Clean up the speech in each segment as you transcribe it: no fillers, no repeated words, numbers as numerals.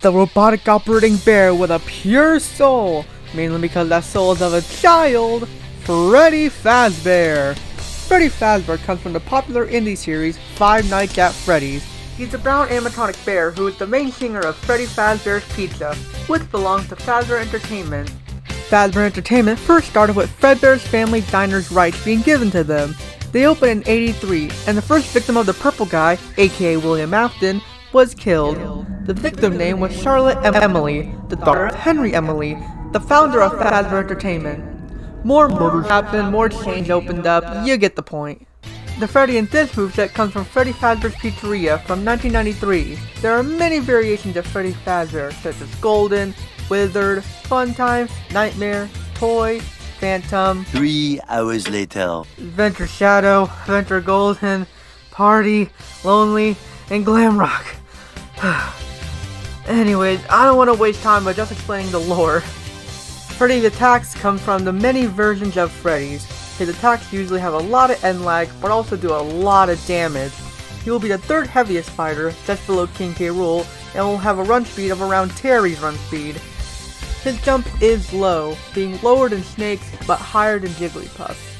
the robotic operating bear with a pure soul, mainly because that soul is of a child, Freddy Fazbear. Freddy Fazbear comes from the popular indie series Five Nights at Freddy's. He's a brown animatronic bear who is the main singer of Freddy Fazbear's Pizza, which belongs to Fazbear Entertainment. Fazbear Entertainment first started with Fredbear's Family Diner's rights being given to them. They opened in '83, and the first victim of the purple guy, aka William Afton, was killed. The victim name was Charlotte Emily, the daughter of Henry Emily, the founder of Fazbear Entertainment. More murders happened, more chains opened up, you get the point. The Freddy in this moveset comes from Freddy Fazbear's Pizzeria from 1993. There are many variations of Freddy Fazbear, such as Golden, Wizard, Funtime, Nightmare, Toy, Phantom, 3 hours later, Adventure Shadow, Adventure Golden, Party, Lonely, and Glamrock. Anyways, I don't want to waste time by just explaining the lore. Freddy's attacks come from the many versions of Freddy's. His attacks usually have a lot of end lag, but also do a lot of damage. He will be the third heaviest fighter, just below King K. Rool, and will have a run speed of around Terry's run speed. His jump is low, being lower than Snake's, but higher than Jigglypuff's.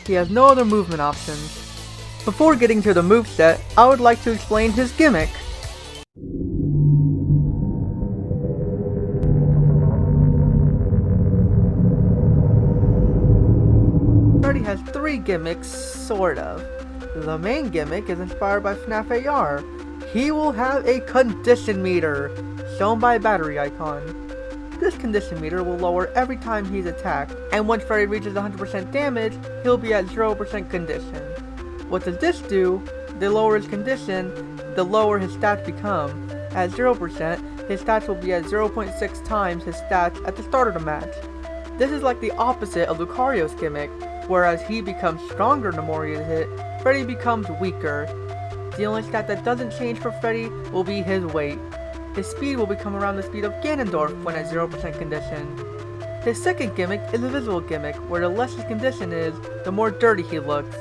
He has no other movement options. Before getting to the moveset, I would like to explain his gimmick. Freddy has 3 gimmicks, sort of. The main gimmick is inspired by FNAF AR. He will have a condition meter, shown by a battery icon. This condition meter will lower every time he's attacked, and once Freddy reaches 100% damage, he'll be at 0% condition. What does this do? The lower his condition, the lower his stats become. At 0%, his stats will be at 0.6 times his stats at the start of the match. This is like the opposite of Lucario's gimmick, whereas he becomes stronger the more he is hit, Freddy becomes weaker. The only stat that doesn't change for Freddy will be his weight. His speed will become around the speed of Ganondorf when at 0% condition. His second gimmick is a visual gimmick, where the less his condition is, the more dirty he looks.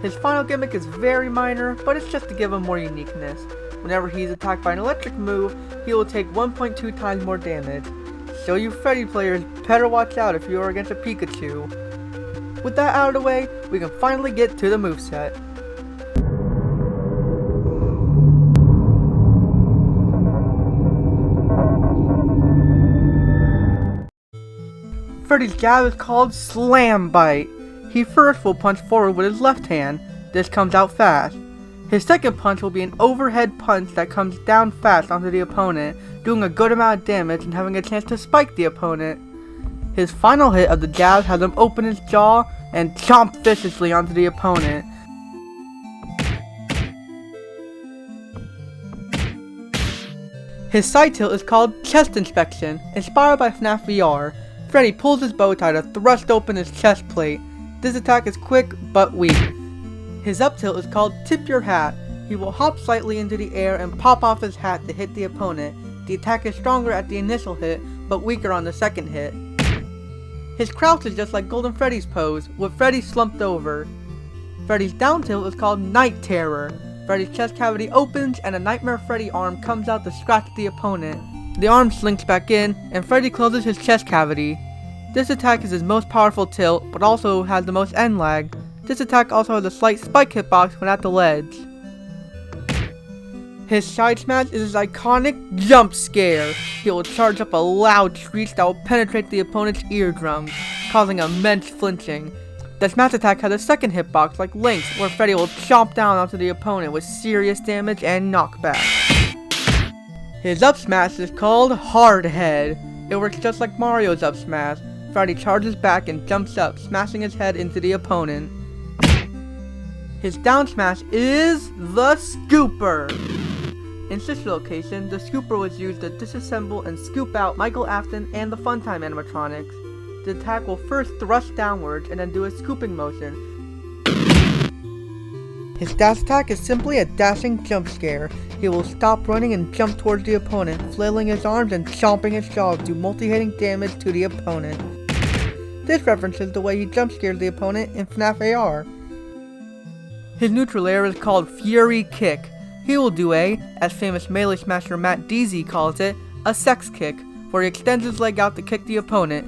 His final gimmick is very minor, but it's just to give him more uniqueness. Whenever he's attacked by an electric move, he will take 1.2 times more damage. So you Freddy players better watch out if you are against a Pikachu. With that out of the way, we can finally get to the moveset. Freddy's jab is called Slam Bite. He first will punch forward with his left hand. This comes out fast. His second punch will be an overhead punch that comes down fast onto the opponent, doing a good amount of damage and having a chance to spike the opponent. His final hit of the jab has him open his jaw and chomp viciously onto the opponent. His side tilt is called Chest Inspection, inspired by FNAF VR. Freddy pulls his bow tie to thrust open his chest plate. This attack is quick but weak. His up tilt is called Tip Your Hat. He will hop slightly into the air and pop off his hat to hit the opponent. The attack is stronger at the initial hit, but weaker on the second hit. His crouch is just like Golden Freddy's pose, with Freddy slumped over. Freddy's down tilt is called Night Terror. Freddy's chest cavity opens and a Nightmare Freddy arm comes out to scratch the opponent. The arm slinks back in, and Freddy closes his chest cavity. This attack is his most powerful tilt, but also has the most end lag. This attack also has a slight spike hitbox when at the ledge. His side smash is his iconic jump scare. He will charge up a loud screech that will penetrate the opponent's eardrums, causing immense flinching. The smash attack has a second hitbox like Link's, where Freddy will chomp down onto the opponent with serious damage and knockback. His up smash is called Hard Head. It works just like Mario's up smash. Freddy charges back and jumps up, smashing his head into the opponent. His down smash is the Scooper. In this location, the Scooper was used to disassemble and scoop out Michael Afton and the Funtime animatronics. The attack will first thrust downwards and then do a scooping motion. His dash attack is simply a dashing jump scare. He will stop running and jump towards the opponent, flailing his arms and chomping his jaw to do multi-hitting damage to the opponent. This references the way he jump scares the opponent in FNAF AR. His neutral air is called Fury Kick. He will do a, as famous melee smasher Matt Deasy calls it, a sex kick, where he extends his leg out to kick the opponent.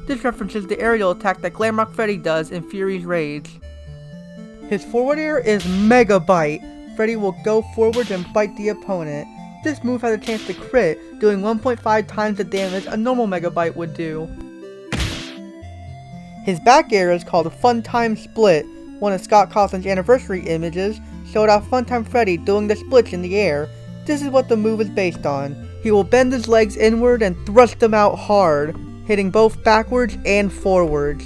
This references the aerial attack that Glamrock Freddy does in Fury's Rage. His forward air is Mega Bite. Freddy will go forwards and bite the opponent. This move has a chance to crit, doing 1.5 times the damage a normal Mega Bite would do. His back air is called Fun Time Split. One of Scott Cawthon's anniversary images showed off Funtime Freddy doing the splits in the air. This is what the move is based on. He will bend his legs inward and thrust them out hard, hitting both backwards and forwards.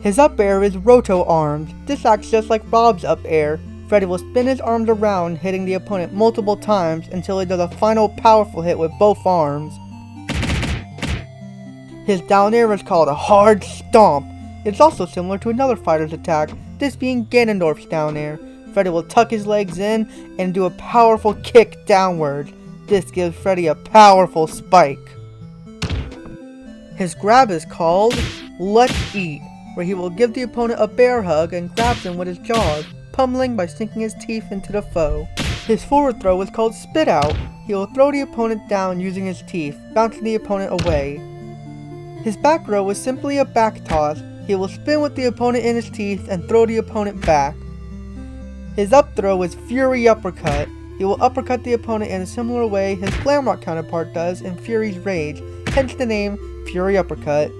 His up air is Roto Arms. This acts just like Rob's up air. Freddy will spin his arms around, hitting the opponent multiple times until he does a final powerful hit with both arms. His down air is called a Hard Stomp. It's also similar to another fighter's attack, this being Ganondorf's down air. Freddy will tuck his legs in and do a powerful kick downward. This gives Freddy a powerful spike. His grab is called Let's Eat, where he will give the opponent a bear hug and grabs him with his jaws, pummeling by sinking his teeth into the foe. His forward throw is called Spit Out. He will throw the opponent down using his teeth, bouncing the opponent away. His back row is simply a back toss. He will spin with the opponent in his teeth and throw the opponent back. His up throw is Fury Uppercut. He will uppercut the opponent in a similar way his Glamrock counterpart does in Fury's Rage, hence the name Fury Uppercut.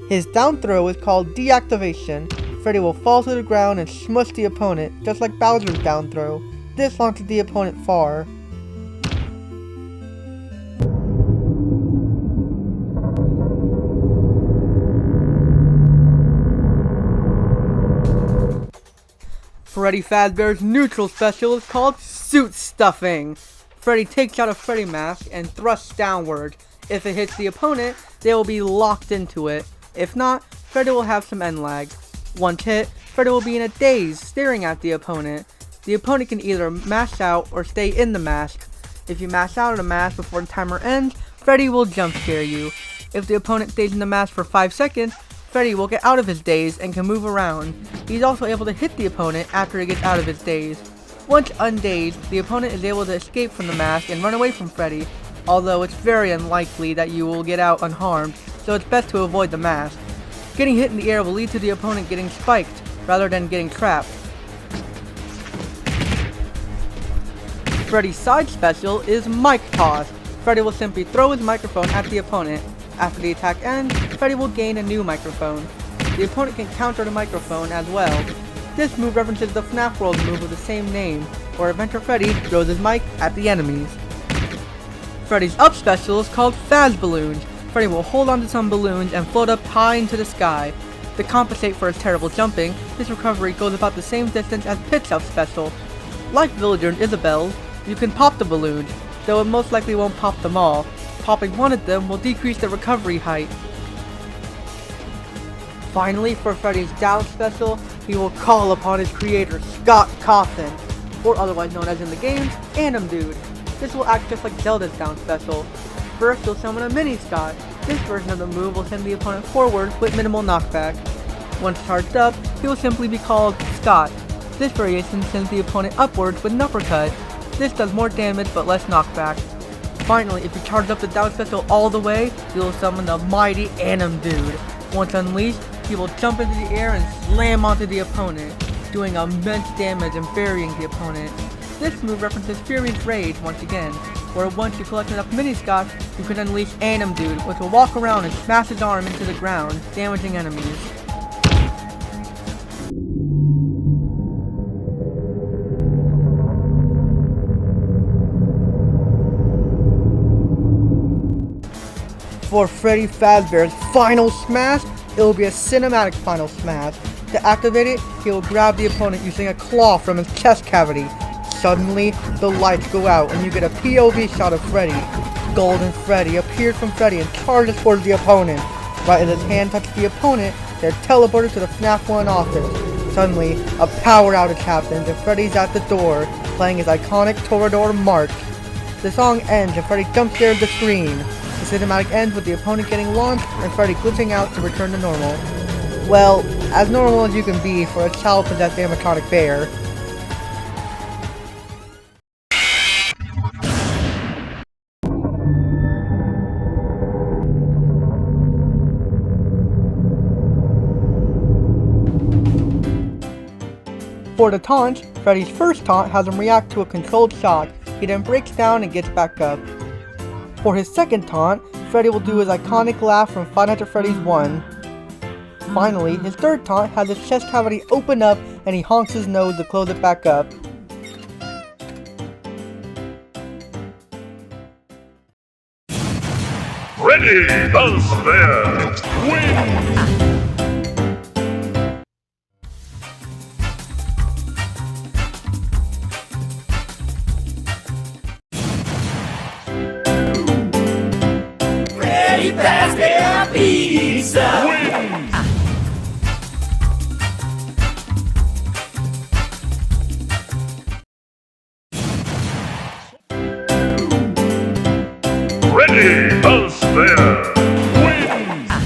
His down throw is called Deactivation. Freddy will fall to the ground and smush the opponent, just like Bowser's down throw. This launches the opponent far. Freddy Fazbear's neutral special is called Suit Stuffing. Freddy takes out a Freddy mask and thrusts downward. If it hits the opponent, they will be locked into it. If not, Freddy will have some end lag. Once hit, Freddy will be in a daze, staring at the opponent. The opponent can either mash out or stay in the mask. If you mash out of the mask before the timer ends, Freddy will jump scare you. If the opponent stays in the mask for 5 seconds, Freddy will get out of his daze and can move around. He's also able to hit the opponent after he gets out of his daze. Once undazed, the opponent is able to escape from the mask and run away from Freddy, although it's very unlikely that you will get out unharmed, so it's best to avoid the mask. Getting hit in the air will lead to the opponent getting spiked, rather than getting trapped. Freddy's side special is Mic Toss. Freddy will simply throw his microphone at the opponent. After the attack ends, Freddy will gain a new microphone. The opponent can counter the microphone as well. This move references the FNAF World move of the same name, where Inventor Freddy throws his mic at the enemies. Freddy's up special is called Faz Balloons. Freddy will hold onto some balloons and float up high into the sky. To compensate for his terrible jumping, this recovery goes about the same distance as Pit's up special. Like Villager and Isabelle, you can pop the balloons, though it most likely won't pop them all. Popping one of them will decrease the recovery height. Finally, for Freddy's down special, he will call upon his creator, Scott Cawthon, or otherwise known as in the games, Anim Dude. This will act just like Zelda's down special. First, you'll summon a mini Scott. This version of the move will send the opponent forward with minimal knockback. Once charged up, he will simply be called Scott. This variation sends the opponent upwards with an uppercut. This does more damage but less knockback. Finally, if you charge up the down special all the way, you will summon the mighty Anim Dude. Once unleashed, he will jump into the air and slam onto the opponent, doing immense damage and burying the opponent. This move references Fury's Rage once again, where once you collect enough mini-Scotts, you can unleash Anim Dude, which will walk around and smash his arm into the ground, damaging enemies. For Freddy Fazbear's final smash, it will be a cinematic final smash. To activate it, he will grab the opponent using a claw from his chest cavity. Suddenly, the lights go out and you get a POV shot of Freddy. Golden Freddy appears from Freddy and charges towards the opponent. Right as his hand touches the opponent, they're teleported to the FNAF 1 office. Suddenly, a power outage happens and Freddy's at the door, playing his iconic Torador march. The song ends and Freddy jump scares the screen. The cinematic ends with the opponent getting launched and Freddy glitching out to return to normal. Well, as normal as you can be for a child-possessed animatronic bear. For the taunts, Freddy's first taunt has him react to a controlled shock. He then breaks down and gets back up. For his second taunt, Freddy will do his iconic laugh from Five Nights at Freddy's 1. Finally, his third taunt has his chest cavity open up and he honks his nose to close it back up. Freddy Fazbear wins! Freddy Fazbear Pizza Wins! Freddy Fazbear wins!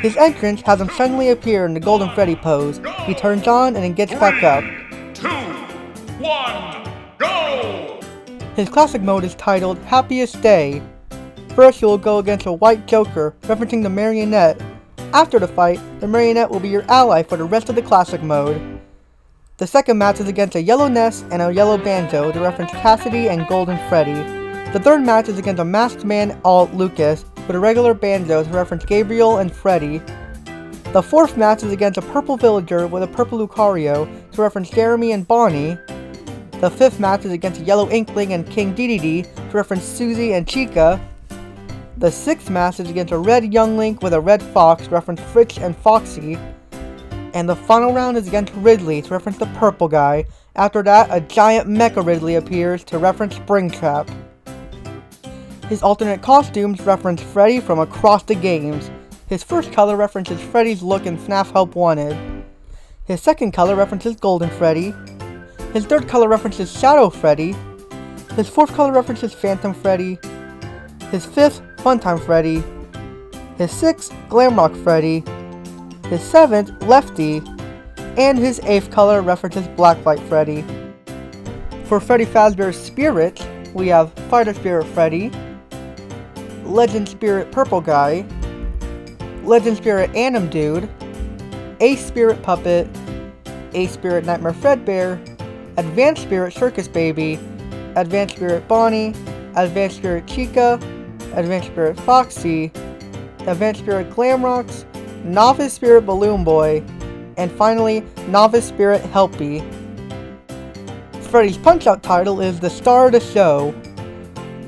His entrance has him suddenly appear in the Golden Freddy pose. He turns on and then gets back up. 3, 2, 1, go! His classic mode is titled Happiest Day. First you will go against a white Joker, referencing the marionette. After the fight, the marionette will be your ally for the rest of the classic mode. The second match is against a yellow Ness and a yellow Banjo to reference Cassidy and Golden Freddy. The third match is against a masked man Alt Lucas with a regular Banjo to reference Gabriel and Freddy. The fourth match is against a purple villager with a purple Lucario to reference Jeremy and Bonnie. The fifth match is against a yellow Inkling and King DDD to reference Susie and Chica. The sixth match is against a red Young Link with a red Fox to reference Fritz and Foxy. And the final round is against Ridley to reference the purple guy. After that, a giant Mecha Ridley appears to reference Springtrap. His alternate costumes reference Freddy from across the games. His first color references Freddy's look in FNAF Help Wanted. His second color references Golden Freddy. His third color references Shadow Freddy. His fourth color references Phantom Freddy. His fifth, Funtime Freddy. His sixth, Glamrock Freddy. His seventh, Lefty. And his eighth color references Blacklight Freddy. For Freddy Fazbear's spirits, we have Fighter Spirit Freddy, Legend Spirit Purple Guy, Legend Spirit Anim Dude, Ace Spirit Puppet, Ace Spirit Nightmare Fredbear, Advanced Spirit Circus Baby, Advanced Spirit Bonnie, Advanced Spirit Chica, Advanced Spirit Foxy, Advanced Spirit Glamrocks, Novice Spirit Balloon Boy, and finally, Novice Spirit Helpy. Freddy's Punch-Out title is the star of the show.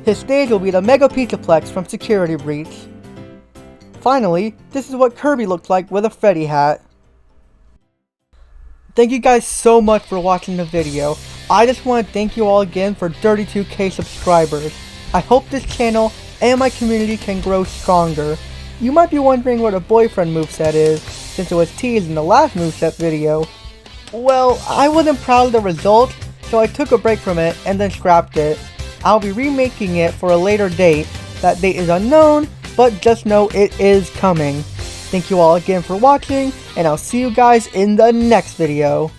His stage will be the Mega Pizzaplex from Security Breach. Finally, this is what Kirby looks like with a Freddy hat. Thank you guys so much for watching the video. I just want to thank you all again for 32k subscribers. I hope this channel and my community can grow stronger. You might be wondering what a boyfriend moveset is, since it was teased in the last moveset video. Well, I wasn't proud of the result, so I took a break from it and then scrapped it. I'll be remaking it for a later date. That date is unknown, but just know it is coming. Thank you all again for watching, and I'll see you guys in the next video.